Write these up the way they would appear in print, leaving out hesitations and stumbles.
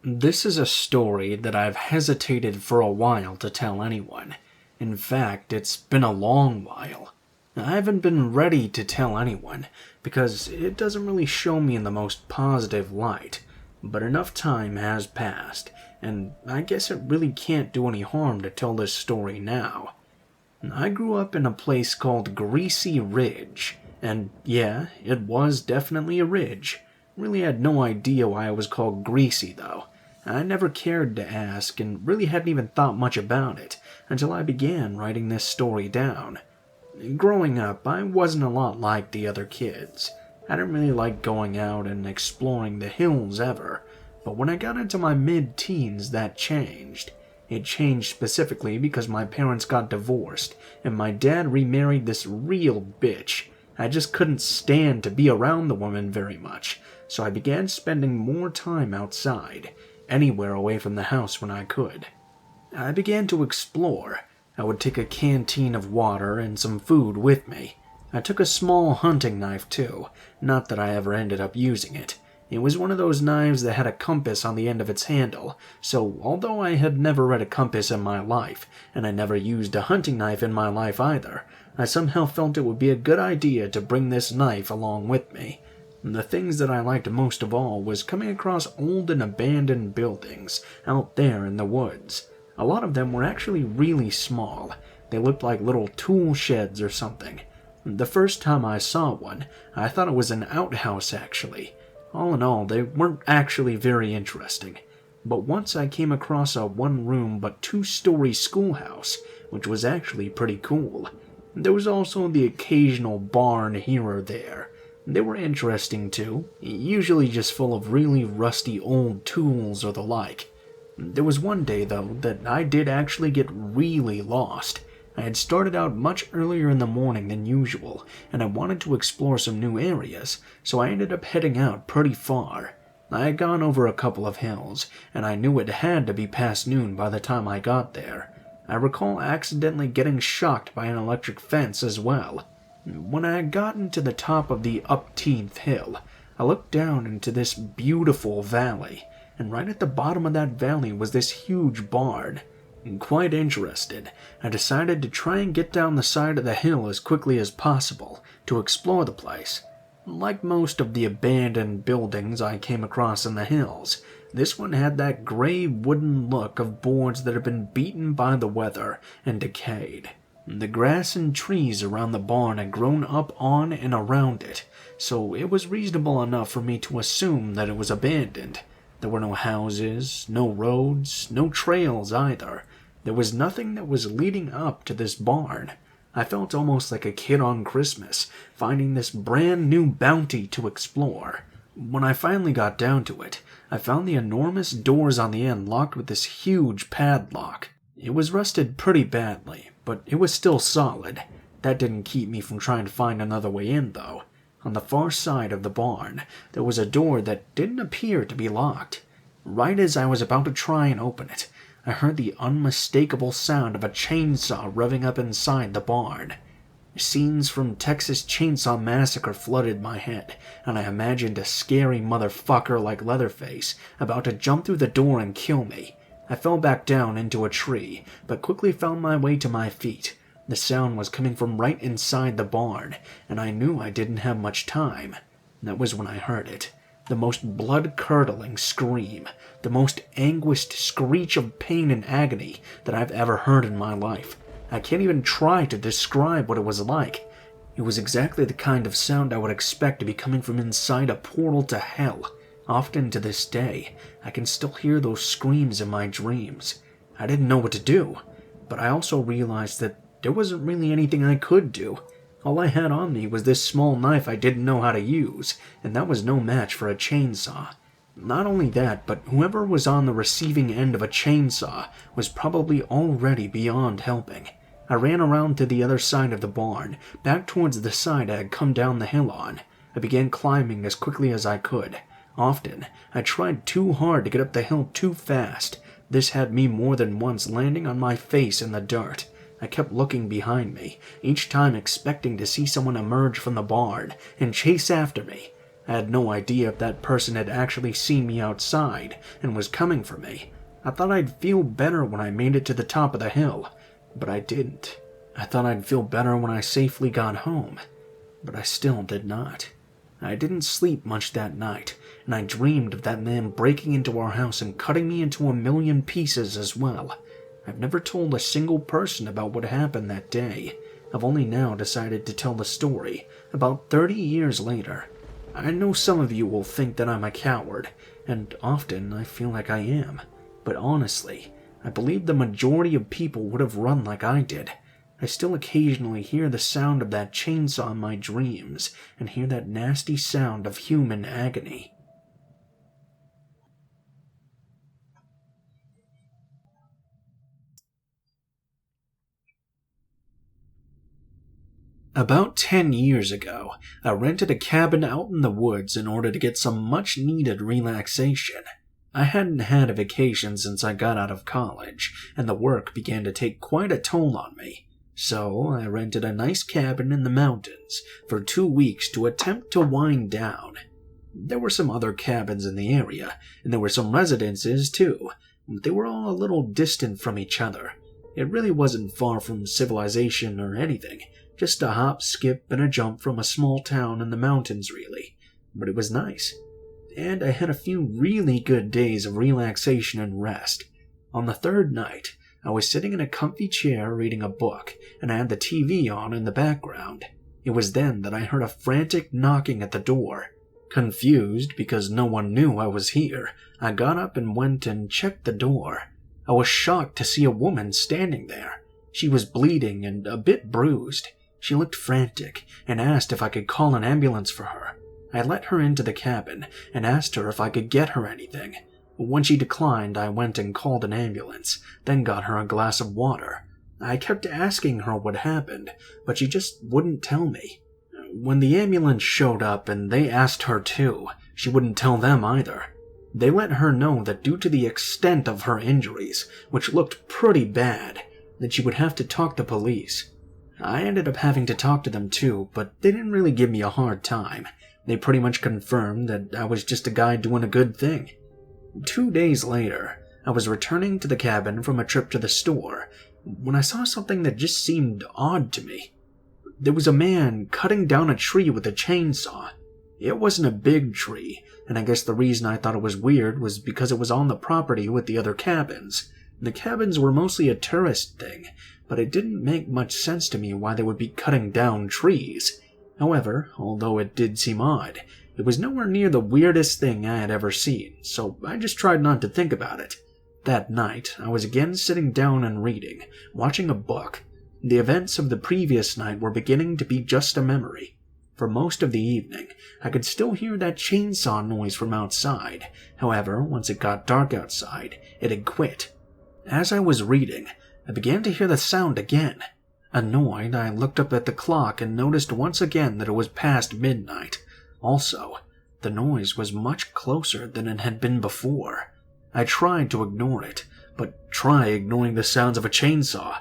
This is a story that I've hesitated for a while to tell anyone. In fact, it's been a long while. I haven't been ready to tell anyone, because it doesn't really show me in the most positive light. But enough time has passed, and I guess it really can't do any harm to tell this story now. I grew up in a place called Greasy Ridge, and yeah, it was definitely a ridge. Really had no idea why it was called Greasy, though. I never cared to ask, and really hadn't even thought much about it until I began writing this story down. Growing up, I wasn't a lot like the other kids. I didn't really like going out and exploring the hills ever, but when I got into my mid-teens, that changed. It changed specifically because my parents got divorced, and my dad remarried this real bitch. I just couldn't stand to be around the woman very much, so I began spending more time outside, anywhere away from the house when I could. I began to explore. I would take a canteen of water and some food with me. I took a small hunting knife too, not that I ever ended up using it. It was one of those knives that had a compass on the end of its handle, so although I had never read a compass in my life, and I never used a hunting knife in my life either, I somehow felt it would be a good idea to bring this knife along with me. The things that I liked most of all was coming across old and abandoned buildings out there in the woods. A lot of them were actually really small. They looked like little tool sheds or something. The first time I saw one, I thought it was an outhouse actually. All in all, they weren't actually very interesting. But once I came across a one-room but two-story schoolhouse, which was actually pretty cool. There was also the occasional barn here or there. They were interesting too, usually just full of really rusty old tools or the like. There was one day, though, that I did actually get really lost. I had started out much earlier in the morning than usual, and I wanted to explore some new areas, so I ended up heading out pretty far. I had gone over a couple of hills, and I knew it had to be past noon by the time I got there. I recall accidentally getting shocked by an electric fence as well. When I had gotten to the top of the upteenth hill, I looked down into this beautiful valley, and right at the bottom of that valley was this huge barn. Quite interested, I decided to try and get down the side of the hill as quickly as possible to explore the place. Like most of the abandoned buildings I came across in the hills, this one had that gray wooden look of boards that had been beaten by the weather and decayed. The grass and trees around the barn had grown up on and around it, so it was reasonable enough for me to assume that it was abandoned. There were no houses, no roads, no trails either. There was nothing that was leading up to this barn. I felt almost like a kid on Christmas, finding this brand new bounty to explore. When I finally got down to it, I found the enormous doors on the end locked with this huge padlock. It was rusted pretty badly, but it was still solid. That didn't keep me from trying to find another way in, though. On the far side of the barn, there was a door that didn't appear to be locked. Right as I was about to try and open it, I heard the unmistakable sound of a chainsaw revving up inside the barn. Scenes from Texas Chainsaw Massacre flooded my head, and I imagined a scary motherfucker like Leatherface about to jump through the door and kill me. I fell back down into a tree, but quickly found my way to my feet. The sound was coming from right inside the barn, and I knew I didn't have much time. That was when I heard it. The most blood-curdling scream, the most anguished screech of pain and agony that I've ever heard in my life. I can't even try to describe what it was like. It was exactly the kind of sound I would expect to be coming from inside a portal to hell. Often to this day, I can still hear those screams in my dreams. I didn't know what to do, but I also realized that there wasn't really anything I could do. All I had on me was this small knife I didn't know how to use, and that was no match for a chainsaw. Not only that, but whoever was on the receiving end of a chainsaw was probably already beyond helping. I ran around to the other side of the barn, back towards the side I had come down the hill on. I began climbing as quickly as I could. Often, I tried too hard to get up the hill too fast. This had me more than once landing on my face in the dirt. I kept looking behind me, each time expecting to see someone emerge from the barn and chase after me. I had no idea if that person had actually seen me outside and was coming for me. I thought I'd feel better when I made it to the top of the hill, but I didn't. I thought I'd feel better when I safely got home, but I still did not. I didn't sleep much that night, and I dreamed of that man breaking into our house and cutting me into 1,000,000 pieces as well. I've never told a single person about what happened that day. I've only now decided to tell the story, about 30 years later. I know some of you will think that I'm a coward, and often I feel like I am. But honestly, I believe the majority of people would have run like I did. I still occasionally hear the sound of that chainsaw in my dreams, and hear that nasty sound of human agony. About 10 years ago, I rented a cabin out in the woods in order to get some much-needed relaxation. I hadn't had a vacation since I got out of college, and the work began to take quite a toll on me. So I rented a nice cabin in the mountains for 2 weeks to attempt to wind down. There were some other cabins in the area, and there were some residences too, but they were all a little distant from each other. It really wasn't far from civilization or anything. Just a hop, skip, and a jump from a small town in the mountains, really. But it was nice. And I had a few really good days of relaxation and rest. On the third night, I was sitting in a comfy chair reading a book, and I had the TV on in the background. It was then that I heard a frantic knocking at the door. Confused because no one knew I was here, I got up and went and checked the door. I was shocked to see a woman standing there. She was bleeding and a bit bruised. She looked frantic and asked if I could call an ambulance for her. I let her into the cabin and asked her if I could get her anything. When she declined, I went and called an ambulance, then got her a glass of water. I kept asking her what happened, but she just wouldn't tell me. When the ambulance showed up and they asked her too, she wouldn't tell them either. They let her know that due to the extent of her injuries, which looked pretty bad, that she would have to talk to police. I ended up having to talk to them too, but they didn't really give me a hard time. They pretty much confirmed that I was just a guy doing a good thing. 2 days later, I was returning to the cabin from a trip to the store when I saw something that just seemed odd to me. There was a man cutting down a tree with a chainsaw. It wasn't a big tree, and I guess the reason I thought it was weird was because it was on the property with the other cabins. The cabins were mostly a tourist thing, but it didn't make much sense to me why they would be cutting down trees. However, although it did seem odd, it was nowhere near the weirdest thing I had ever seen, so I just tried not to think about it. That night, I was again sitting down and reading, watching a book. The events of the previous night were beginning to be just a memory. For most of the evening, I could still hear that chainsaw noise from outside. However, once it got dark outside, it had quit. As I was reading, I began to hear the sound again. Annoyed, I looked up at the clock and noticed once again that it was past midnight. Also, the noise was much closer than it had been before. I tried to ignore it, but try ignoring the sounds of a chainsaw.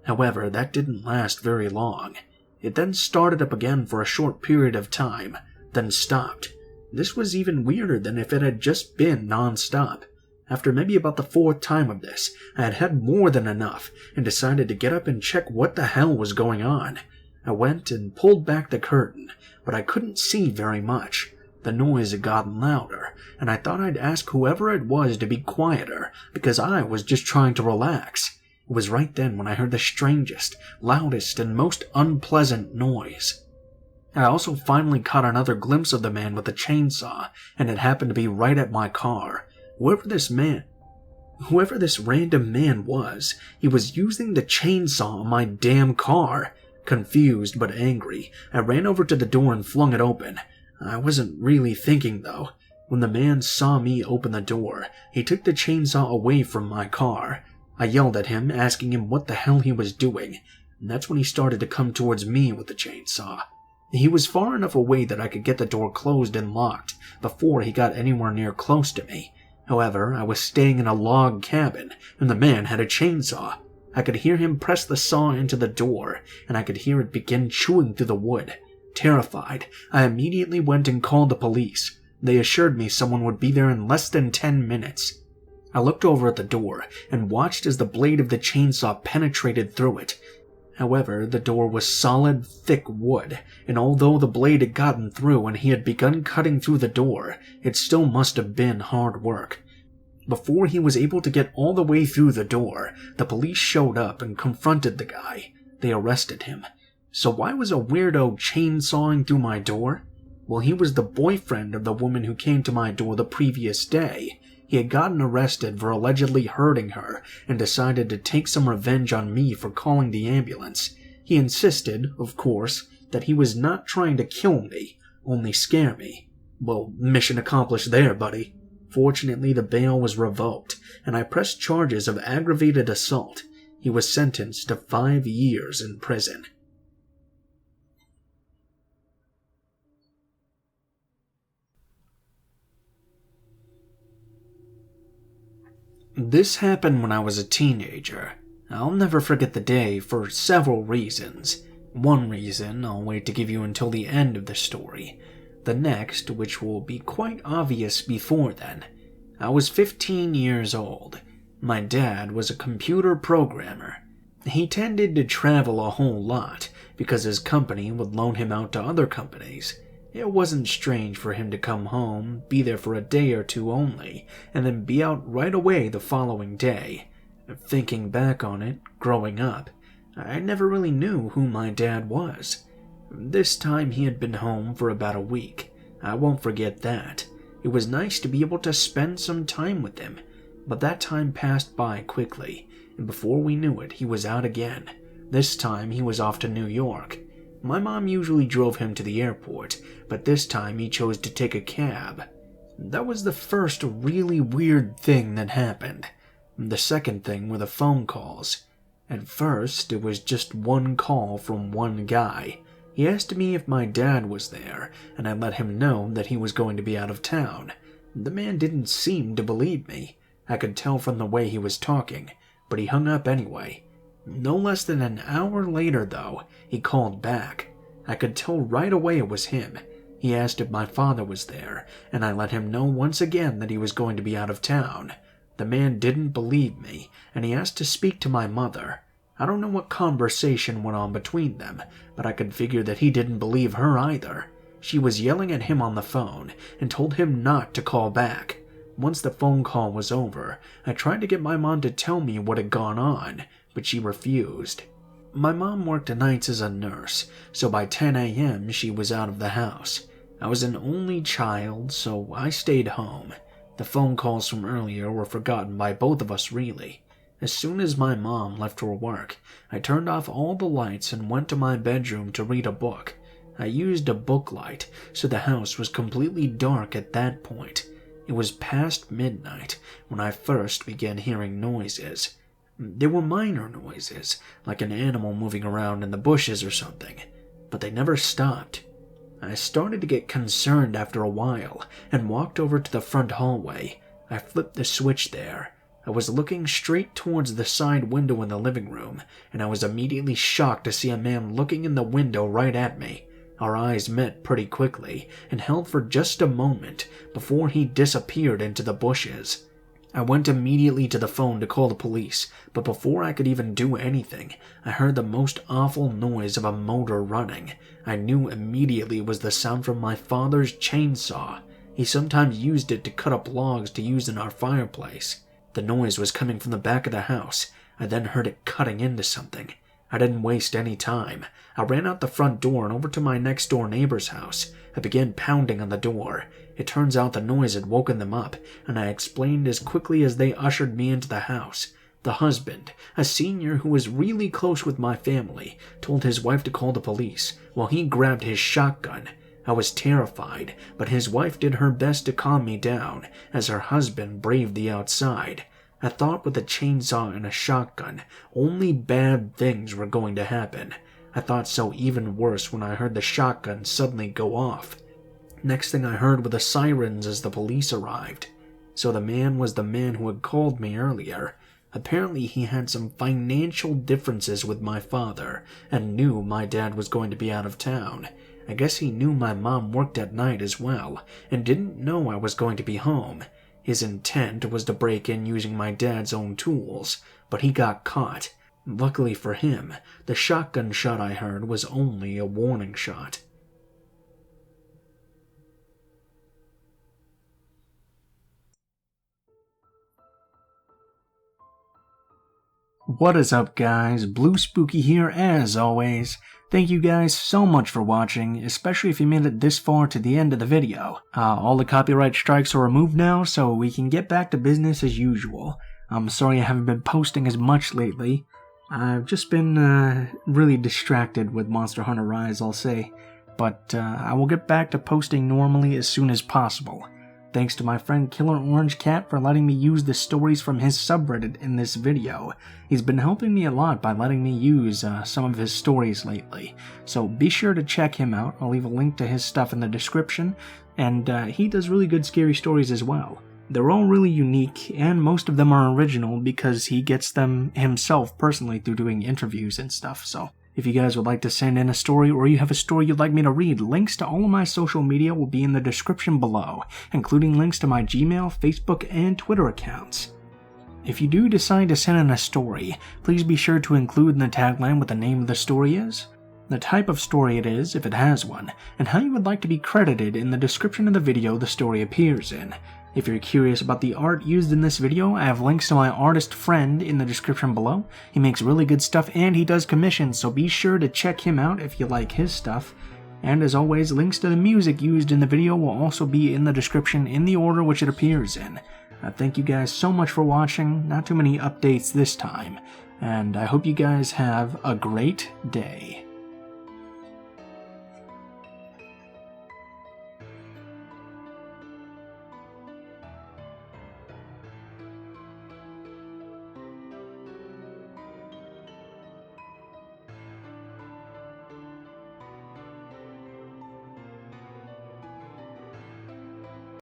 However, that didn't last very long. It then started up again for a short period of time, then stopped. This was even weirder than if it had just been non-stop. After maybe about the 4th time of this, I had had more than enough and decided to get up and check what the hell was going on. I went and pulled back the curtain, but I couldn't see very much. The noise had gotten louder, and I thought I'd ask whoever it was to be quieter, because I was just trying to relax. It was right then when I heard the strangest, loudest, and most unpleasant noise. I also finally caught another glimpse of the man with the chainsaw, and it happened to be right at my car. Whoever this random man was, he was using the chainsaw on my damn car. Confused but angry, I ran over to the door and flung it open. I wasn't really thinking though. When the man saw me open the door, he took the chainsaw away from my car. I yelled at him, asking him what the hell he was doing, and that's when he started to come towards me with the chainsaw. He was far enough away that I could get the door closed and locked before he got anywhere near close to me. However, I was staying in a log cabin, and the man had a chainsaw. I could hear him press the saw into the door, and I could hear it begin chewing through the wood. Terrified, I immediately went and called the police. They assured me someone would be there in less than 10 minutes. I looked over at the door and watched as the blade of the chainsaw penetrated through it. However, the door was solid, thick wood, and although the blade had gotten through and he had begun cutting through the door, it still must have been hard work. Before he was able to get all the way through the door, the police showed up and confronted the guy. They arrested him. So why was a weirdo chainsawing through my door? Well, he was the boyfriend of the woman who came to my door the previous day. He had gotten arrested for allegedly hurting her and decided to take some revenge on me for calling the ambulance. He insisted, of course, that he was not trying to kill me, only scare me. Well, mission accomplished there, buddy. Fortunately, the bail was revoked, and I pressed charges of aggravated assault. He was sentenced to 5 years in prison. This happened when I was a teenager. I'll never forget the day for several reasons. One reason I'll wait to give you until the end of the story. The next, which will be quite obvious before then. I was 15 years old. My dad was a computer programmer. He tended to travel a whole lot because his company would loan him out to other companies. It wasn't strange for him to come home, be there for a day or two only, and then be out right away the following day. Thinking back on it, growing up, I never really knew who my dad was. This time he had been home for about a week. I won't forget that. It was nice to be able to spend some time with him, but that time passed by quickly, and before we knew it, he was out again. This time he was off to New York. My mom usually drove him to the airport, but this time he chose to take a cab. That was the first really weird thing that happened. The second thing were the phone calls. At first, it was just one call from one guy. He asked me if my dad was there, and I let him know that he was going to be out of town. The man didn't seem to believe me. I could tell from the way he was talking, but he hung up anyway. No less than an hour later, though, he called back. I could tell right away it was him. He asked if my father was there, and I let him know once again that he was going to be out of town. The man didn't believe me, and he asked to speak to my mother. I don't know what conversation went on between them, but I could figure that he didn't believe her either. She was yelling at him on the phone and told him not to call back. Once the phone call was over, I tried to get my mom to tell me what had gone on, but she refused. My mom worked nights as a nurse, so by 10 a.m. she was out of the house. I was an only child, so I stayed home. The phone calls from earlier were forgotten by both of us, really. As soon as my mom left for work, I turned off all the lights and went to my bedroom to read a book. I used a book light, so the house was completely dark at that point. It was past midnight when I first began hearing noises. They were minor noises, like an animal moving around in the bushes or something, but they never stopped. I started to get concerned after a while and walked over to the front hallway. I flipped the switch there. I was looking straight towards the side window in the living room, and I was immediately shocked to see a man looking in the window right at me. Our eyes met pretty quickly and held for just a moment before he disappeared into the bushes. I went immediately to the phone to call the police, but before I could even do anything, I heard the most awful noise of a motor running. I knew immediately it was the sound from my father's chainsaw. He sometimes used it to cut up logs to use in our fireplace. The noise was coming from the back of the house. I then heard it cutting into something. I didn't waste any time. I ran out the front door and over to my next door neighbor's house. I began pounding on the door. It turns out the noise had woken them up, and I explained as quickly as they ushered me into the house. The husband, a senior who was really close with my family, told his wife to call the police, while he grabbed his shotgun. I was terrified, but his wife did her best to calm me down, as her husband braved the outside. I thought with a chainsaw and a shotgun, only bad things were going to happen. I thought so even worse when I heard the shotgun suddenly go off. Next thing I heard were the sirens as the police arrived. So the man was the man who had called me earlier. Apparently he had some financial differences with my father and knew my dad was going to be out of town. I guess he knew my mom worked at night as well, and didn't know I was going to be home. His intent was to break in using my dad's own tools, but he got caught. Luckily for him, the shotgun shot I heard was only a warning shot. What is up, guys? Blue Spooky here as always. Thank you guys so much for watching, especially if you made it this far to the end of the video. All the copyright strikes are removed now, so we can get back to business as usual. I'm sorry I haven't been posting as much lately. I've just been really distracted with Monster Hunter Rise, I'll say. But I will get back to posting normally as soon as possible. Thanks to my friend KillerOrangeCat for letting me use the stories from his subreddit in this video. He's been helping me a lot by letting me use some of his stories lately, so be sure to check him out. I'll leave a link to his stuff in the description, and he does really good scary stories as well. They're all really unique, and most of them are original because he gets them himself personally through doing interviews and stuff, so if you guys would like to send in a story or you have a story you'd like me to read, links to all of my social media will be in the description below, including links to my Gmail, Facebook, and Twitter accounts. If you do decide to send in a story, please be sure to include in the tagline what the name of the story is, the type of story it is, if it has one, and how you would like to be credited in the description of the video the story appears in. If you're curious about the art used in this video, I have links to my artist friend in the description below. He makes really good stuff and he does commissions, so be sure to check him out if you like his stuff. And as always, links to the music used in the video will also be in the description in the order which it appears in. Thank you guys so much for watching, not too many updates this time, and I hope you guys have a great day.